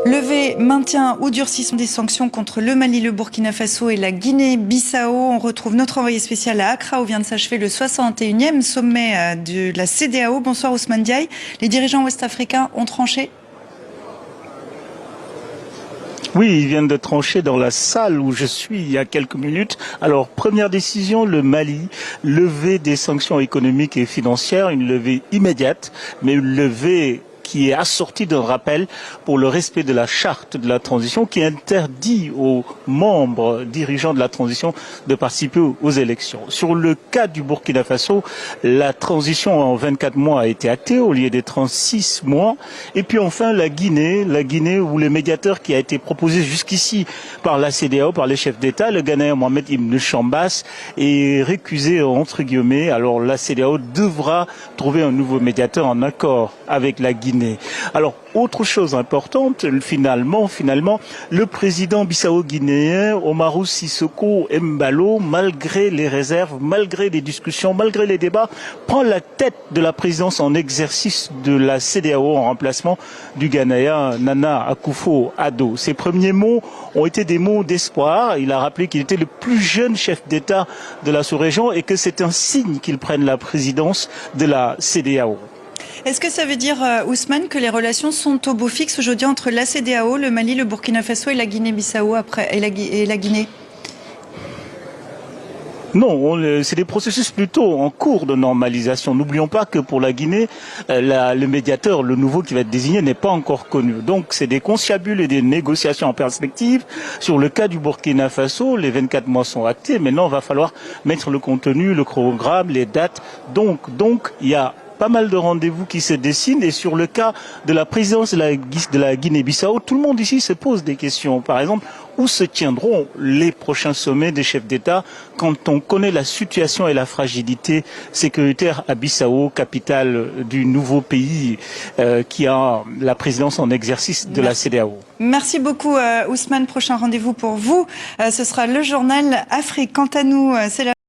Lever, maintien ou durcissement des sanctions contre le Mali, le Burkina Faso et la Guinée-Bissau. On retrouve notre envoyé spécial à Accra où vient de s'achever le 61e sommet de la CEDEAO. Bonsoir Ousmane Diaye. Les dirigeants ouest-africains ont tranché? Oui, ils viennent de trancher dans la salle où je suis il y a quelques minutes. Alors, première décision, le Mali, lever des sanctions économiques et financières, une levée immédiate, mais une levée qui est assortie d'un rappel pour le respect de la charte de la transition qui interdit aux membres dirigeants de la transition de participer aux élections. Sur le cas du Burkina Faso, la transition en 24 mois a été actée au lieu des 36 mois. Et puis enfin la Guinée où le médiateur qui a été proposé jusqu'ici par la CEDEAO, par les chefs d'État, le Ghanéen Mohamed Ibn Chambas, est récusé entre guillemets. Alors la CEDEAO devra trouver un nouveau médiateur en accord avec la Guinée. Alors, autre chose importante, finalement, le président bissau-guinéen Omarou Sissoko Embalo, malgré les réserves, malgré les discussions, malgré les débats, prend la tête de la présidence en exercice de la CEDEAO en remplacement du Ghanéen Nana Akufo-Addo. Ses premiers mots ont été des mots d'espoir. Il a rappelé qu'il était le plus jeune chef d'État de la sous-région et que c'est un signe qu'il prenne la présidence de la CEDEAO. Est-ce que ça veut dire, Ousmane, que les relations sont au beau fixe aujourd'hui entre la CEDEAO, le Mali, le Burkina Faso et la Guinée-Bissau et la Guinée? Non, c'est des processus plutôt en cours de normalisation. N'oublions pas que pour la Guinée, le médiateur, le nouveau qui va être désigné, n'est pas encore connu. Donc c'est des conciliabules et des négociations en perspective. Sur le cas du Burkina Faso, les 24 mois sont actés. Maintenant, il va falloir mettre le contenu, le programme, les dates. Donc il y a pas mal de rendez-vous qui se dessinent et sur le cas de la présidence de la Guinée-Bissau, tout le monde ici se pose des questions. Par exemple, où se tiendront les prochains sommets des chefs d'État quand on connaît la situation et la fragilité sécuritaire à Bissau, capitale du nouveau pays qui a la présidence en exercice de la CEDEAO. Merci beaucoup Ousmane. Prochain rendez-vous pour vous, ce sera le journal Afrique. Quant à nous, c'est la